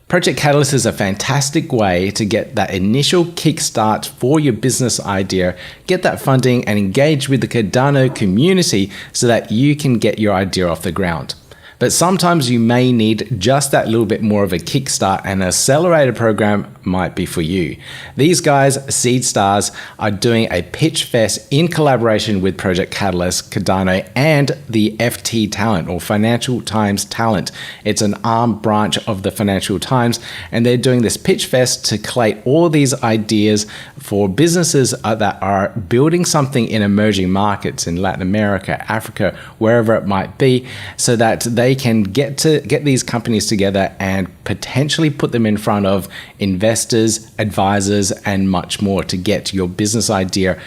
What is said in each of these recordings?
Project Catalyst is a fantastic way to get that initial kickstart for your business idea, get that funding, and engage with the Cardano community so that you can get your idea off the ground. But sometimes you may need just that little bit more of a kickstart, and an accelerator program might be for you. These guys, Seedstars, are doing a pitch fest in collaboration with Project Catalyst, Cardano, and the FT Talent, or Financial Times Talent. It's an arm branch of the Financial Times, and they're doing this pitch fest to collate all these ideas for businesses that are building something in emerging markets in Latin America, Africa, wherever it might be, so that they can get these companies together and potentially put them in front of investors, advisors, and much more to get your business idea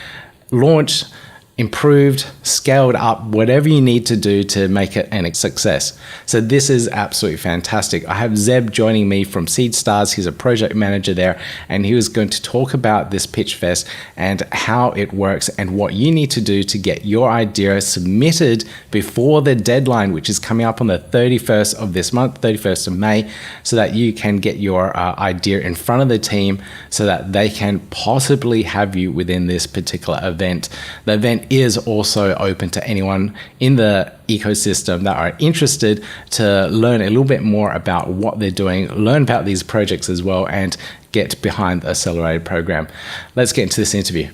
launched, improved, scaled up, whatever you need to do to make it a success. So this is absolutely fantastic. I have Zeb joining me from Seedstars. He's a project manager there, and he was going to talk about this pitch fest and how it works and what you need to do to get your idea submitted before the deadline, which is coming up on the 31st of this month, 31st of May, so that you can get your idea in front of the team so that they can possibly have you within this particular event. The event is also open to anyone in the ecosystem that are interested to learn a little bit more about what they're doing, learn about these projects as well, and get behind the accelerated program. Let's get into this interview.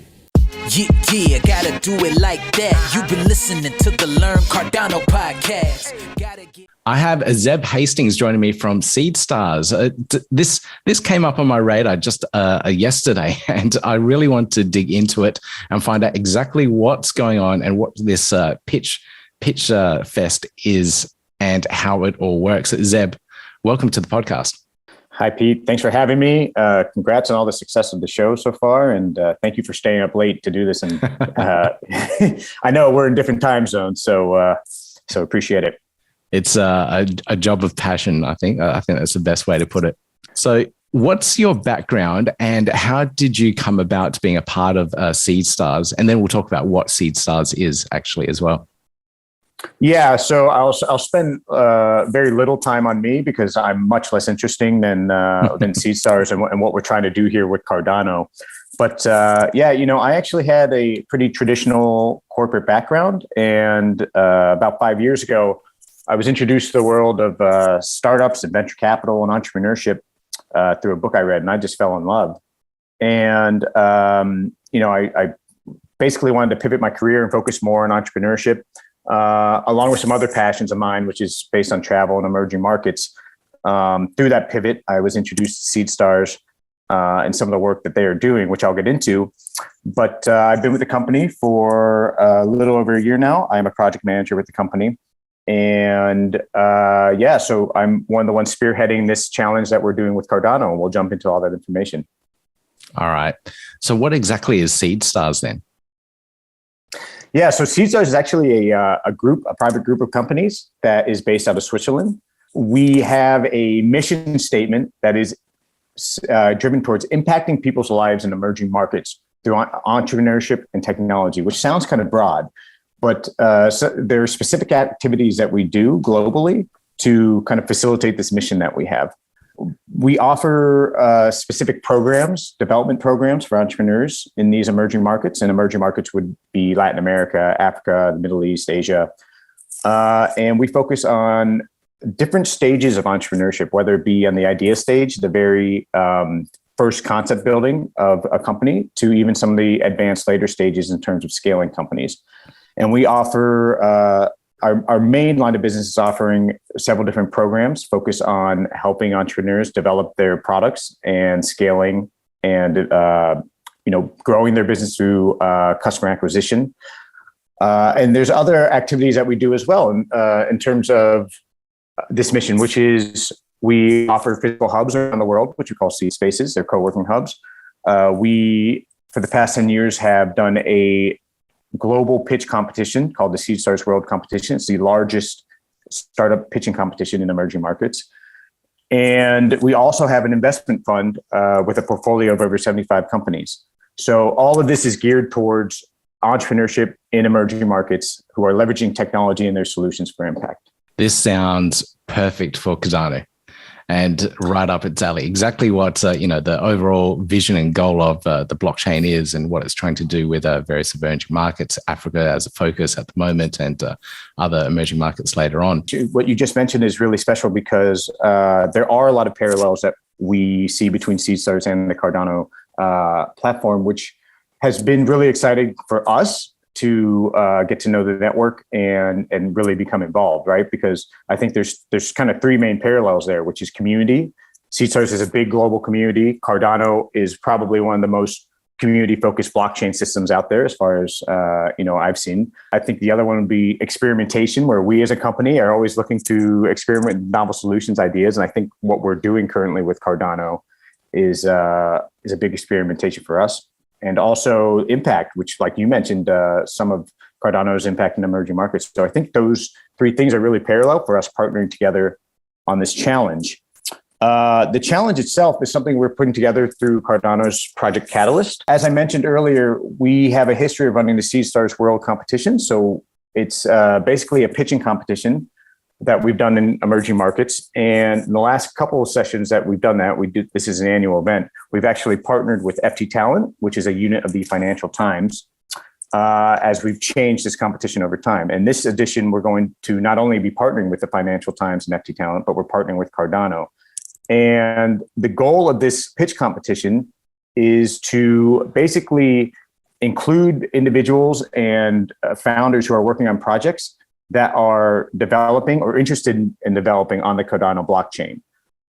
Yeah, gotta do it like that. You've been listening to the Learn Cardano podcast. I have Zeb Hastings joining me from Seedstars. This came up on my radar just yesterday, and I really want to dig into it and find out exactly what's going on and what this pitch fest is and how it all works. Zeb, welcome to the podcast. Hi, Pete. Thanks for having me. Congrats on all the success of the show so far. And thank you for staying up late to do this. And I know we're in different time zones, so appreciate it. It's a job of passion, I think. I think that's the best way to put it. So what's your background and how did you come about being a part of Seedstars? And then we'll talk about what Seedstars is actually as well. Yeah, so I'll spend very little time on me because I'm much less interesting than Seedstars and what we're trying to do here with Cardano. But I actually had a pretty traditional corporate background, and about 5 years ago, I was introduced to the world of startups and venture capital and entrepreneurship through a book I read, and I just fell in love. And I basically wanted to pivot my career and focus more on entrepreneurship. Along with some other passions of mine, which is based on travel and emerging markets. Through that pivot, I was introduced to Seedstars and some of the work that they are doing, which I'll get into. But I've been with the company for a little over a year now. I'm a project manager with the company. And so I'm one of the ones spearheading this challenge that we're doing with Cardano, and we'll jump into all that information. All right. So what exactly is Seedstars then? Yeah, so Seedstars is actually a private group of companies that is based out of Switzerland. We have a mission statement that is driven towards impacting people's lives in emerging markets through entrepreneurship and technology, which sounds kind of broad, but so there are specific activities that we do globally to kind of facilitate this mission that we have. We offer specific programs, development programs for entrepreneurs in these emerging markets, and emerging markets would be Latin America, Africa, the Middle East, Asia. And we focus on different stages of entrepreneurship, whether it be on the idea stage, the very first concept building of a company, to even some of the advanced later stages in terms of scaling companies. And we offer our main line of business is offering several different programs focused on helping entrepreneurs develop their products and scaling and growing their business through customer acquisition. And there's other activities that we do as well in terms of this mission, which is we offer physical hubs around the world, which we call seed spaces. They're co-working hubs. We, for the past 10 years, have done a global pitch competition called the Seedstars World Competition. It's the largest startup pitching competition in emerging markets. And we also have an investment fund with a portfolio of over 75 companies. So all of this is geared towards entrepreneurship in emerging markets who are leveraging technology and their solutions for impact. This sounds perfect for Cardano. and right up its alley. Exactly what the overall vision and goal of the blockchain is, and what it's trying to do with various emerging markets, Africa as a focus at the moment, and other emerging markets later on. What you just mentioned is really special because there are a lot of parallels that we see between Seedstars and the Cardano platform, which has been really exciting for us to get to know the network and really become involved, right? Because I think there's kind of three main parallels there, which is community. Seedstars is a big global community. Cardano is probably one of the most community-focused blockchain systems out there, as far as I've seen. I think the other one would be experimentation, where we as a company are always looking to experiment with novel solutions, ideas, and I think what we're doing currently with Cardano is a big experimentation for us. And also impact, which, like you mentioned, some of Cardano's impact in emerging markets. So I think those three things are really parallel for us partnering together on this challenge. The challenge itself is something we're putting together through Cardano's Project Catalyst. As I mentioned earlier, we have a history of running the Seedstars World Competition. So it's basically a pitching competition that we've done in emerging markets. And in the last couple of sessions that we've done that, this is an annual event. We've actually partnered with FT Talent, which is a unit of the Financial Times, as we've changed this competition over time. And this edition, we're going to not only be partnering with the Financial Times and FT Talent, but we're partnering with Cardano. And the goal of this pitch competition is to basically include individuals and founders who are working on projects that are developing or interested in developing on the Cardano blockchain.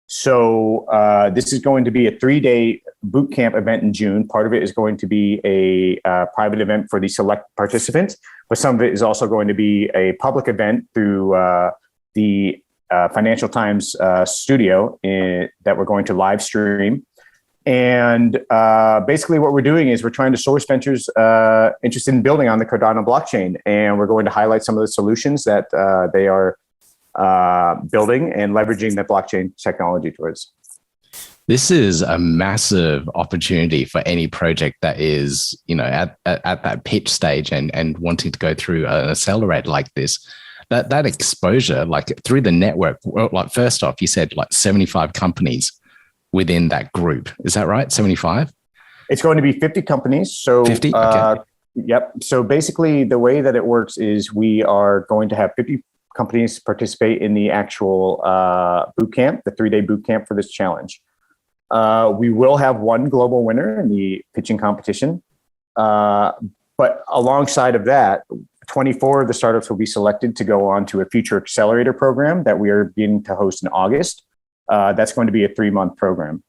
So this is going to be a 3-day boot camp event in June. Part of it is going to be a private event for the select participants, but some of it is also going to be a public event through the Financial Times studio that we're going to live stream. And basically what we're doing is we're trying to source ventures interested in building on the Cardano blockchain. And we're going to highlight some of the solutions that they are building and leveraging the blockchain technology towards. This is a massive opportunity for any project that is, at that pitch stage and wanting to go through an accelerator like this. That exposure, like through the network, well, like first off, you said like 75 companies within that group. Is that right? 75? It's going to be 50 companies. So 50? Okay. Yep. So basically the way that it works is we are going to have 50 companies participate in the actual boot camp, the 3-day boot camp for this challenge. We will have one global winner in the pitching competition. But alongside of that, 24 of the startups will be selected to go on to a future accelerator program that we are beginning to host in August. That's going to be a 3-month program.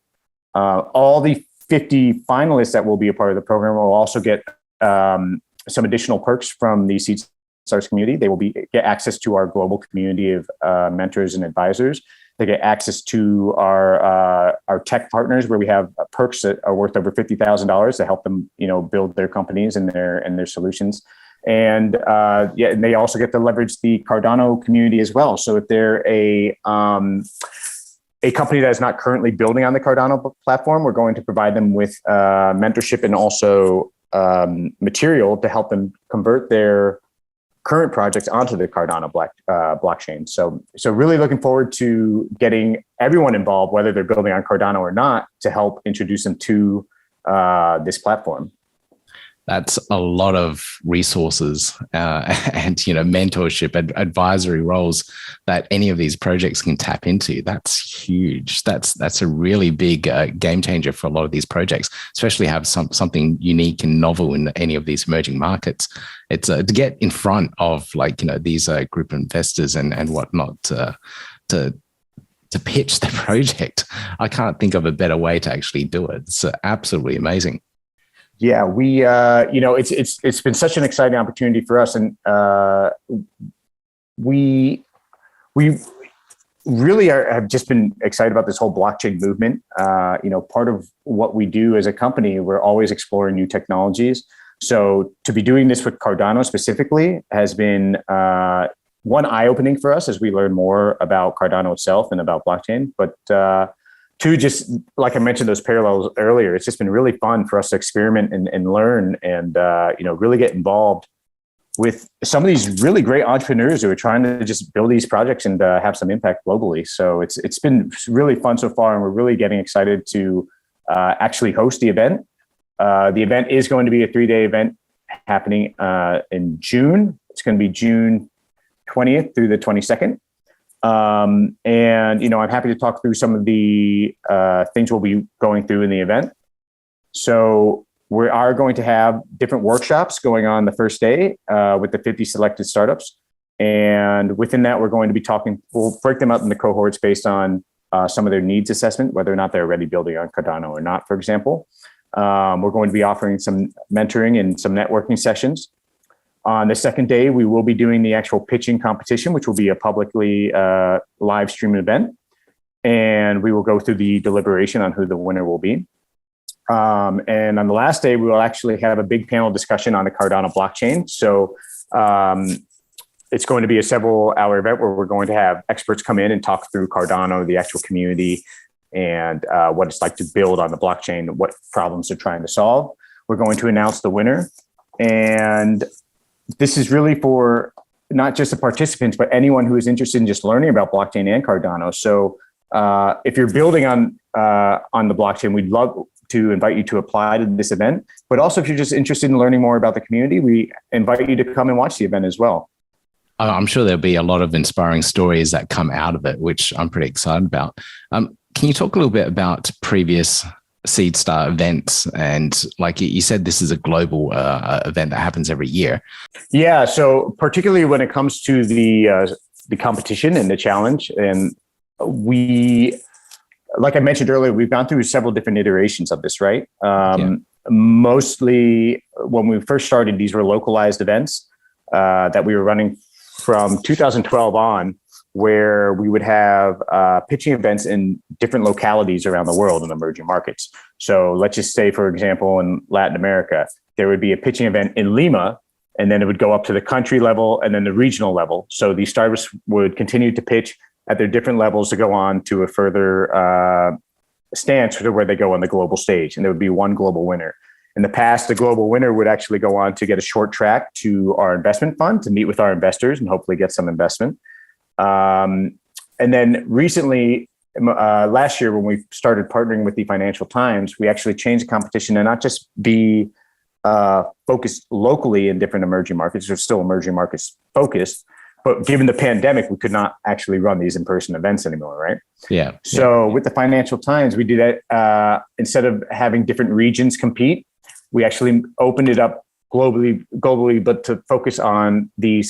All the 50 finalists that will be a part of the program will also get some additional perks from the Seedstars community. They will get access to our global community of mentors and advisors. They get access to our tech partners, where we have perks that are worth over $50,000 to help them, build their companies and their solutions. And and they also get to leverage the Cardano community as well. So if they're a company that is not currently building on the Cardano platform, we're going to provide them with mentorship and also material to help them convert their current projects onto the Cardano blockchain. So really looking forward to getting everyone involved, whether they're building on Cardano or not, to help introduce them to this platform. That's a lot of resources and mentorship and advisory roles that any of these projects can tap into. That's huge. That's a really big game changer for a lot of these projects, especially have something unique and novel in any of these emerging markets. It's to get in front of these group investors and whatnot to pitch the project. I can't think of a better way to actually do it. It's absolutely amazing. Yeah, we, it's been such an exciting opportunity for us, and we really have just been excited about this whole blockchain movement. Part of what we do as a company, we're always exploring new technologies. So to be doing this with Cardano specifically has been one, eye-opening for us as we learn more about Cardano itself and about blockchain, but two, just like I mentioned those parallels earlier, it's just been really fun for us to experiment and learn and really get involved with some of these really great entrepreneurs who are trying to just build these projects and have some impact globally. So it's been really fun so far, and we're really getting excited to actually host the event. The event is going to be a 3-day event happening in June. It's going to be June 20th through the 22nd. And, I'm happy to talk through some of the things we'll be going through in the event. So we are going to have different workshops going on the first day with the 50 selected startups. And within that, we're going to be we'll break them up into cohorts based on some of their needs assessment, whether or not they're already building on Cardano or not, for example. We're going to be offering some mentoring and some networking sessions. On the second day, we will be doing the actual pitching competition, which will be a publicly live streamed event. And we will go through the deliberation on who the winner will be. And on the last day, we will actually have a big panel discussion on the Cardano blockchain. So it's going to be a several-hour event where we're going to have experts come in and talk through Cardano, the actual community, and what it's like to build on the blockchain, what problems they're trying to solve. We're going to announce the winner. And this is really for not just the participants, but anyone who is interested in just learning about blockchain and Cardano. So if you're building on the blockchain, we'd love to invite you to apply to this event. But also, if you're just interested in learning more about the community, we invite you to come and watch the event as well. I'm sure there'll be a lot of inspiring stories that come out of it, which I'm pretty excited about. Can you talk a little bit about previous Seedstar events? And like you said, this is a global event that happens every year. Yeah. So particularly when it comes to the competition and the challenge, and like I mentioned earlier, we've gone through several different iterations of this, right? Mostly when we first started, these were localized events that we were running from 2012 on, where we would have pitching events in different localities around the world in emerging markets. So let's just say, for example, in Latin America, there would be a pitching event in Lima, and then it would go up to the country level and then the regional level. So these startups would continue to pitch at their different levels to go on to a further stance where they go on the global stage, and there would be one global winner. In the past, the global winner would actually go on to get a short track to our investment fund to meet with our investors and hopefully get some investment. And then recently, last year, when we started partnering with the Financial Times, we actually changed the competition to not just be focused locally in different emerging markets. They're still emerging markets focused, but given the pandemic, we could not actually run these in-person events anymore, right? Yeah. So with the Financial Times, we did that instead of having different regions compete, we actually opened it up globally, but to focus on the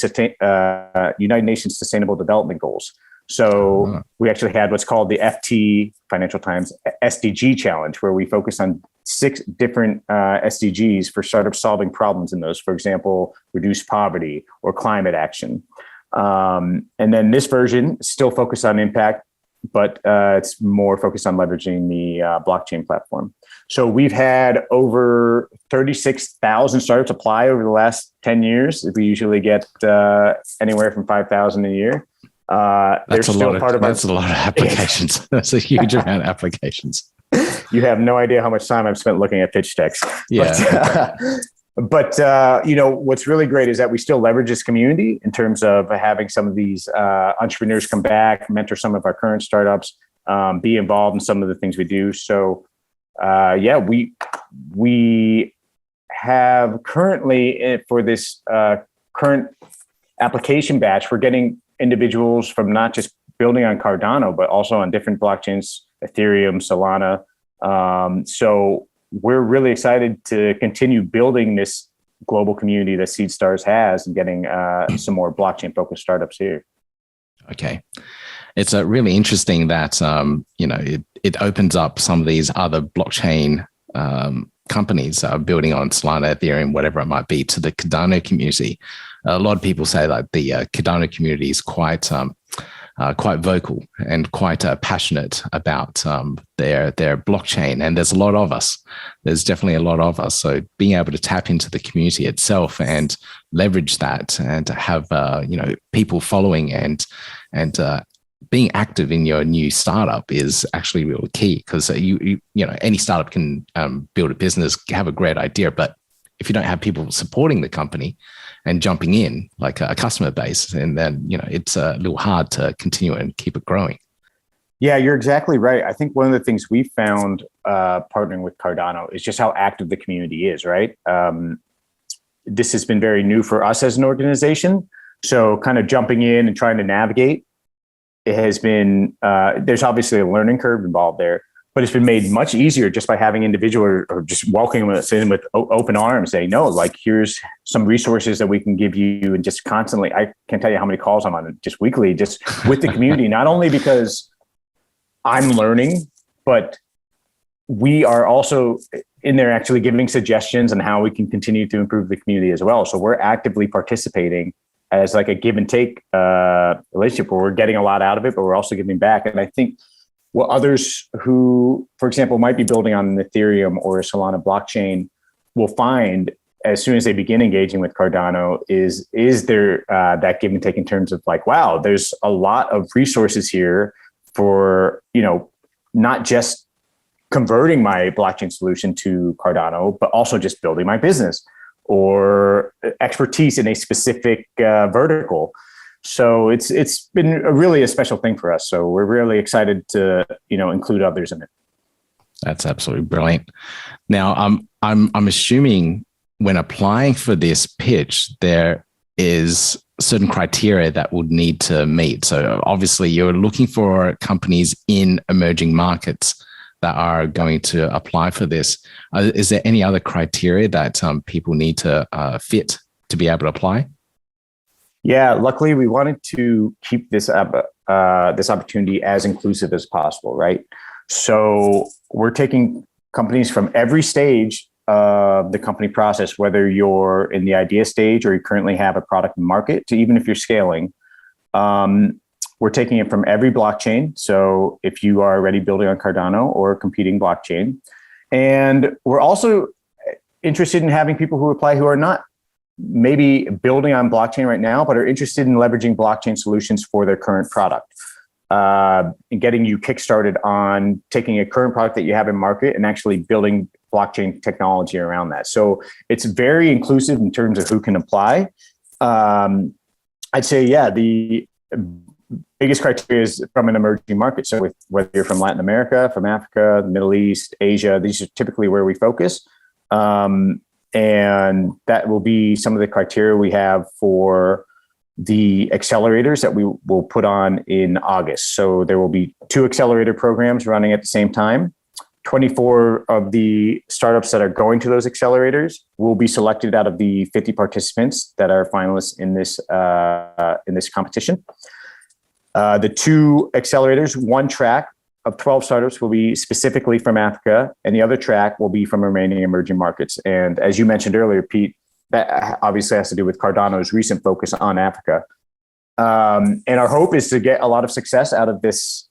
United Nations Sustainable Development Goals. So we actually had what's called the FT Financial Times SDG Challenge, where we focus on 6 different SDGs for startups solving problems in those. For example, reduce poverty or climate action. And then this version still focused on impact, but it's more focused on leveraging the blockchain platform. So we've had over 36,000 startups apply over the last 10 years. We usually get anywhere from 5,000 a year. That's a lot of applications. That's a huge amount of applications. You have no idea how much time I've spent looking at pitch decks. Yeah. But what's really great is that we still leverage this community in terms of having some of these entrepreneurs come back, mentor some of our current startups, be involved in some of the things we do. So we have currently for this current application batch, we're getting individuals from not just building on Cardano, but also on different blockchains, Ethereum, Solana. So we're really excited to continue building this global community that Seedstars has and getting some more blockchain focused startups here. Okay. It's really interesting that, it opens up some of these other blockchain companies building on Solana, Ethereum, whatever it might be, to the Cardano community. A lot of people say that the Cardano community is quite vocal and quite passionate about their blockchain. And there's a lot of us. There's definitely a lot of us. So being able to tap into the community itself and leverage that and to have people following and being active in your new startup is actually really key, because any startup can build a business, have a great idea, but if you don't have people supporting the company and jumping in like a customer base. And then, it's a little hard to continue and keep it growing. Yeah, you're exactly right. I think one of the things we found partnering with Cardano is just how active the community is, right? This has been very new for us as an organization. So kind of jumping in and trying to navigate, it has been, there's obviously a learning curve involved there, but it's been made much easier just by having individual or just welcoming us in with open arms, saying, no, like, here's some resources that we can give you. And just constantly, I can't tell you how many calls I'm on just weekly, just with the community, not only because I'm learning, but we are also in there actually giving suggestions on how we can continue to improve the community as well. So we're actively participating as like a give and take relationship where we're getting a lot out of it, but we're also giving back. And I think what others who, for example, might be building on an Ethereum or a Solana blockchain will find as soon as they begin engaging with Cardano is there that give and take in terms of like, wow, there's a lot of resources here for, not just converting my blockchain solution to Cardano, but also just building my business or expertise in a specific vertical. So it's been really a special thing for us. So we're really excited to, include others in it. That's absolutely brilliant. Now, I'm assuming when applying for this pitch, there is certain criteria that would need to meet. So obviously you're looking for companies in emerging markets that are going to apply for this. Is there any other criteria that people need to fit to be able to apply? Yeah, luckily we wanted to keep this this opportunity as inclusive as possible, right? So we're taking companies from every stage of the company process, whether you're in the idea stage or you currently have a product in market, to even if you're scaling. We're taking it from every blockchain. So if you are already building on Cardano or a competing blockchain, and we're also interested in having people who apply who are not maybe building on blockchain right now, but are interested in leveraging blockchain solutions for their current product. And getting you kickstarted on taking a current product that you have in market and actually building blockchain technology around that. So it's very inclusive in terms of who can apply. I'd say, yeah, the biggest criteria is from an emerging market. So whether you're from Latin America, from Africa, the Middle East, Asia, these are typically where we focus. And that will be some of the criteria we have for the accelerators that we will put on in August. So there will be 2 accelerator programs running at the same time. 24 of the startups that are going to those accelerators will be selected out of the 50 participants that are finalists in this competition. The 2 accelerators, one track of 12 startups will be specifically from Africa, and the other track will be from remaining emerging markets. And as you mentioned earlier, Pete, that obviously has to do with Cardano's recent focus on Africa. And our hope is to get a lot of success out of this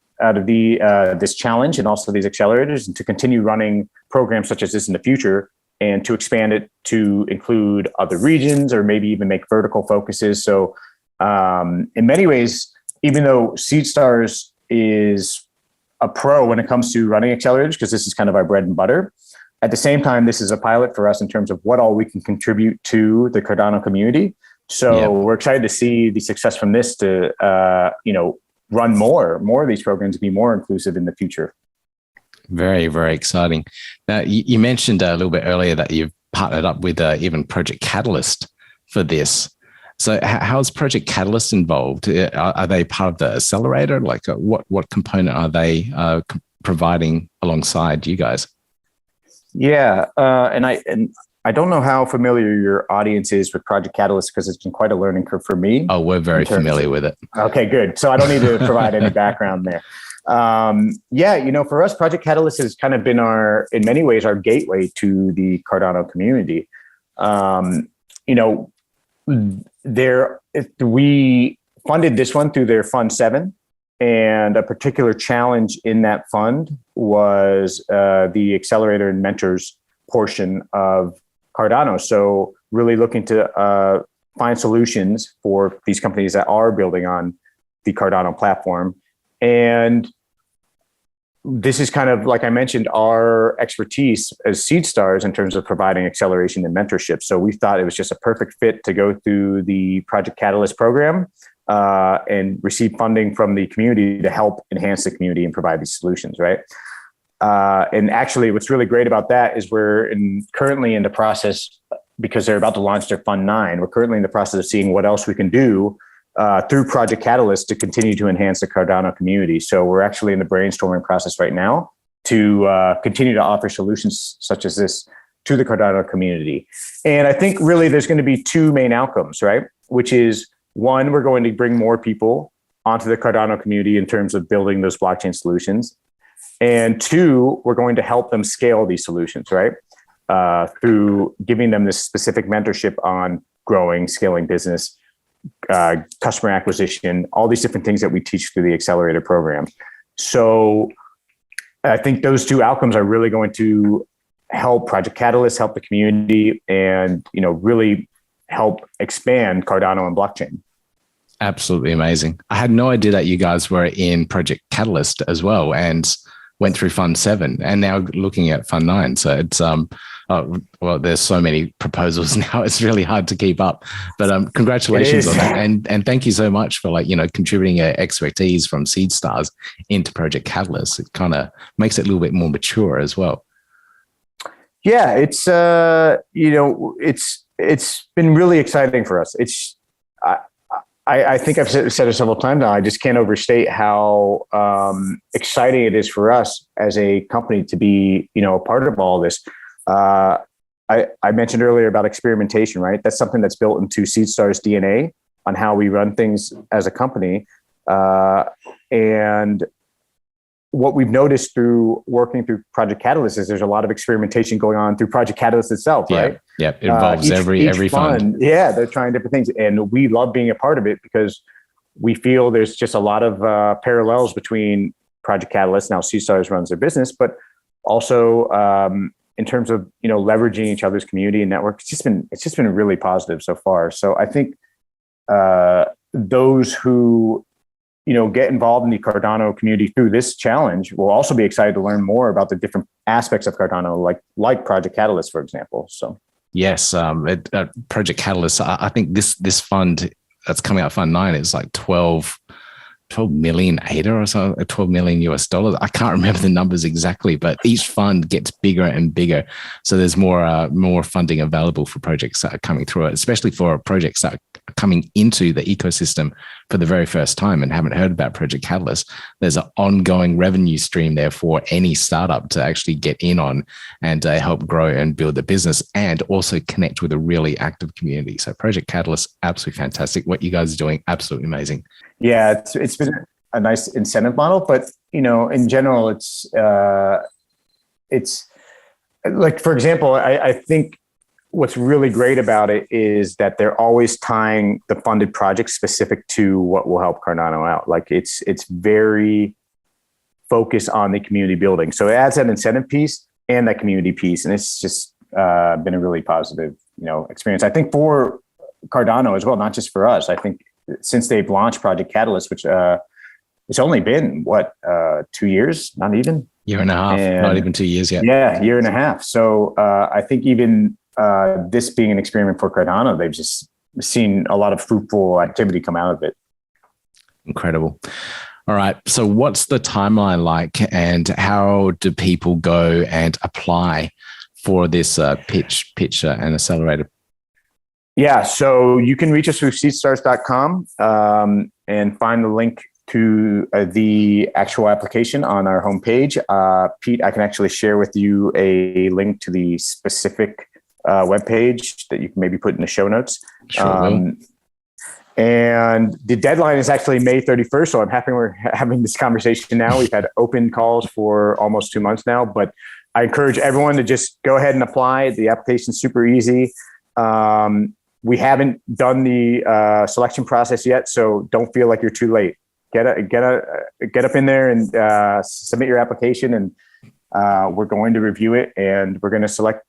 challenge and also these accelerators, and to continue running programs such as this in the future, and to expand it to include other regions or maybe even make vertical focuses. So in many ways, even though Seedstars is a pro when it comes to running accelerators, because this is kind of our bread and butter, at the same time, this is a pilot for us in terms of what all we can contribute to the Cardano community. So We're excited to see the success from this to, run more of these programs to be more inclusive in the future. Very, very exciting. Now, you mentioned a little bit earlier that you've partnered up with even Project Catalyst for this. So how is Project Catalyst involved? Are they part of the accelerator? Like what component are they providing alongside you guys? Yeah, and I don't know how familiar your audience is with Project Catalyst, because it's been quite a learning curve for me. Oh, we're very familiar with it. Okay, good. So I don't need to provide any background there. For us, Project Catalyst has kind of been in many ways, our gateway to the Cardano community. We funded this one through their Fund 7. And a particular challenge in that fund was the accelerator and mentors portion of Cardano. So really looking to find solutions for these companies that are building on the Cardano platform. And this is kind of, like I mentioned, our expertise as Seedstars in terms of providing acceleration and mentorship. So we thought it was just a perfect fit to go through the Project Catalyst program and receive funding from the community to help enhance the community and provide these solutions, right? And actually, what's really great about that is we're currently in the process, because they're about to launch their Fund 9, we're currently in the process of seeing what else we can do through Project Catalyst to continue to enhance the Cardano community. So we're actually in the brainstorming process right now to continue to offer solutions such as this to the Cardano community. And I think really there's going to be two main outcomes, right? Which is, one, we're going to bring more people onto the Cardano community in terms of building those blockchain solutions. And two, we're going to help them scale these solutions, right? Through giving them this specific mentorship on growing, scaling business, customer acquisition, all these different things that we teach through the accelerator program. So I think those two outcomes are really going to help Project Catalyst, help the community, and really help expand Cardano and blockchain. Absolutely amazing. I had no idea that you guys were in Project Catalyst as well and went through Fund 7 and now looking at Fund 9. So it's well, there's so many proposals now. It's really hard to keep up. But congratulations on that, and thank you so much for contributing your expertise from Seedstars into Project Catalyst. It kind of makes it a little bit more mature as well. Yeah, it's it's been really exciting for us. I think I've said it several times now. I just can't overstate how exciting it is for us as a company to be, a part of all this. I mentioned earlier about experimentation, right? That's something that's built into Seedstars DNA on how we run things as a company. And what we've noticed through working through Project Catalyst is there's a lot of experimentation going on through Project Catalyst itself, right? Yeah, it involves every fund. Yeah, they're trying different things. And we love being a part of it because we feel there's just a lot of parallels between Project Catalyst, now Seedstars runs their business, but also in terms of leveraging each other's community and network. It's just been really positive so far. So I think those who get involved in the Cardano community through this challenge will also be excited to learn more about the different aspects of Cardano, like Project Catalyst, for example. So yes, Project Catalyst. I think this fund that's coming out, Fund 9, is like 12 million ADA or so, $12 million US. I can't remember the numbers exactly, but each fund gets bigger and bigger. So there's more funding available for projects that are coming through it, especially for projects that are coming into the ecosystem for the very first time and haven't heard about Project Catalyst. There's an ongoing revenue stream there for any startup to actually get in on and help grow and build the business and also connect with a really active community. So Project Catalyst, absolutely fantastic. What you guys are doing, absolutely amazing. Yeah, it's been a nice incentive model, but in general, it's like, for example, I think what's really great about it is that they're always tying the funded project specific to what will help Cardano out. Like it's very focused on the community building, so it adds that incentive piece and that community piece, and it's just been a really positive experience. I think for Cardano as well, not just for us. I think since they've launched Project Catalyst, which it's only been 2 years, not even year and a half, not even 2 years yet. Yeah, year and a half. So I think even this being an experiment for Cardano, they've just seen a lot of fruitful activity come out of it. Incredible. All right. So what's the timeline like, and how do people go and apply for this pitch and accelerator? Yeah, so you can reach us through seedstars.com and find the link to the actual application on our homepage. Pete, I can actually share with you a link to the specific webpage that you can maybe put in the show notes. Sure. And the deadline is actually May 31st, so I'm happy we're having this conversation now. We've had open calls for almost 2 months now, but I encourage everyone to just go ahead and apply. The application's super easy. We haven't done the selection process yet, so don't feel like you're too late. Get up in there and submit your application, and we're going to review it, and we're going to select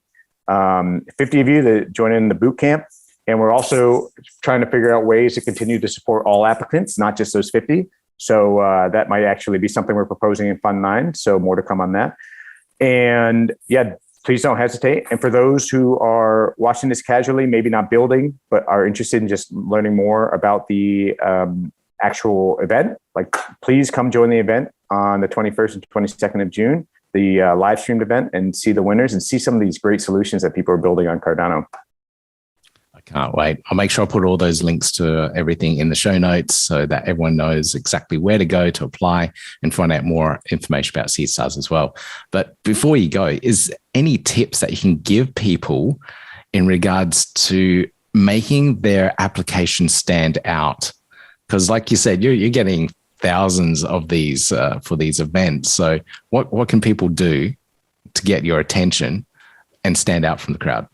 50 of you to join in the boot camp. And we're also trying to figure out ways to continue to support all applicants, not just those 50. So that might actually be something we're proposing in Fund 9. So more to come on that. And yeah, please don't hesitate. And for those who are watching this casually, maybe not building, but are interested in just learning more about the actual event, like please come join the event on the 21st and 22nd of June, the live streamed event, and see the winners and see some of these great solutions that people are building on Cardano. I can't wait. I'll make sure I put all those links to everything in the show notes so that everyone knows exactly where to go to apply and find out more information about Seedstars as well. But before you go, is any tips that you can give people in regards to making their application stand out? Because like you said, you're getting thousands of these for these events. So what can people do to get your attention and stand out from the crowd?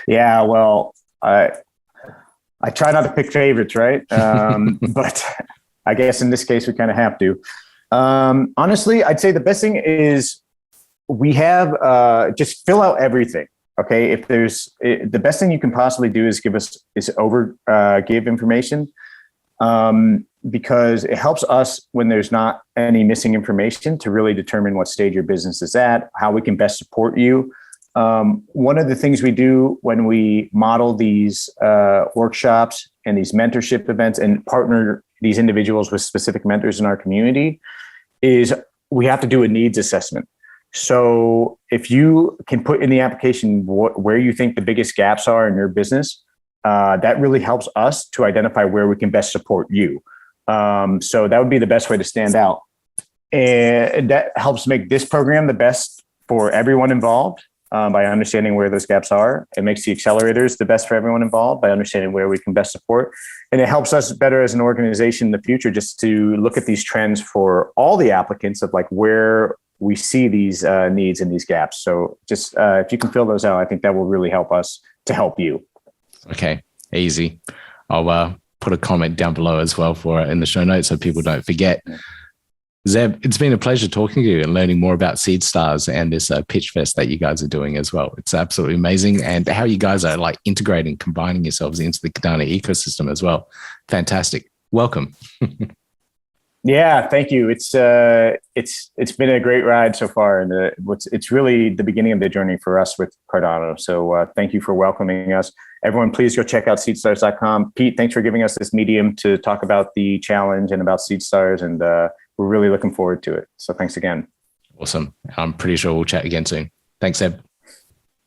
Yeah, well, I try not to pick favorites, right? But I guess in this case, we kind of have to. Honestly, I'd say the best thing is we have just fill out everything. Okay, if there's the best thing you can possibly do is give information, because it helps us when there's not any missing information to really determine what stage your business is at, how we can best support you. One of the things we do when we model these workshops and these mentorship events and partner these individuals with specific mentors in our community is we have to do a needs assessment. So if you can put in the application where you think the biggest gaps are in your business, that really helps us to identify where we can best support you. So that would be the best way to stand out. And that helps make this program the best for everyone involved. By understanding where those gaps are. It makes the accelerators the best for everyone involved by understanding where we can best support. And it helps us better as an organization in the future just to look at these trends for all the applicants of like where we see these needs and these gaps. So just if you can fill those out, I think that will really help us to help you. Okay, easy. I'll put a comment down below as well for it in the show notes so people don't forget. Zeb, it's been a pleasure talking to you and learning more about Seedstars and this pitch fest that you guys are doing as well. It's absolutely amazing. And how you guys are like integrating, combining yourselves into the Cardano ecosystem as well. Fantastic. Welcome. Yeah, thank you. It's been a great ride so far. And it's really the beginning of the journey for us with Cardano. So thank you for welcoming us. Everyone, please go check out seedstars.com. Pete, thanks for giving us this medium to talk about the challenge and about Seedstars. And we're really looking forward to it. So thanks again. Awesome. I'm pretty sure we'll chat again soon. Thanks, Eb.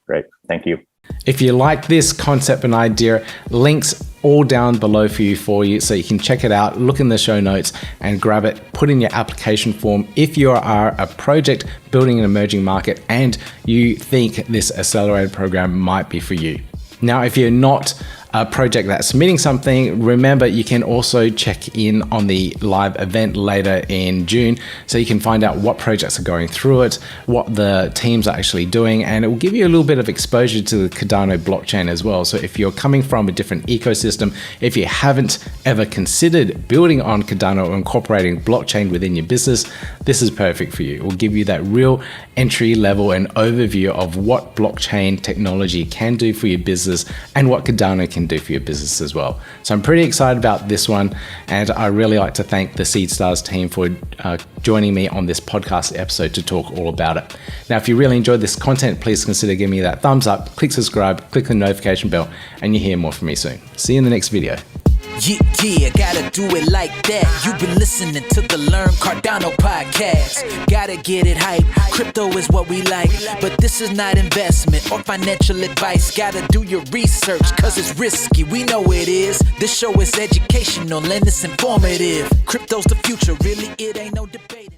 Great. Thank you. If you like this concept and idea, links all down below for you so you can check it out, look in the show notes and grab it, put in your application form if you are a project building an emerging market and you think this accelerated program might be for you. Now, if you're not a project that's submitting something, remember you can also check in on the live event later in June so you can find out what projects are going through it, what the teams are actually doing, and it will give you a little bit of exposure to the Cardano blockchain as well. So if you're coming from a different ecosystem, if you haven't ever considered building on Cardano or incorporating blockchain within your business, this is perfect for you. It will give you that real entry level and overview of what blockchain technology can do for your business and what Cardano can do for your business as well. So I'm pretty excited about this one, and I really like to thank the Seedstars team for joining me on this podcast episode to talk all about it. Now, if you really enjoyed this content, please consider giving me that thumbs up, click subscribe, click the notification bell, and you'll hear more from me soon. See you in the next video. Yeah, gotta do it like that. You've been listening to the Learn Cardano podcast. Gotta get it hype. Crypto is what we like, but this is not investment or financial advice. Gotta do your research, cause it's risky. We know it is. This show is educational and it's informative. Crypto's the future, really, it ain't no debating.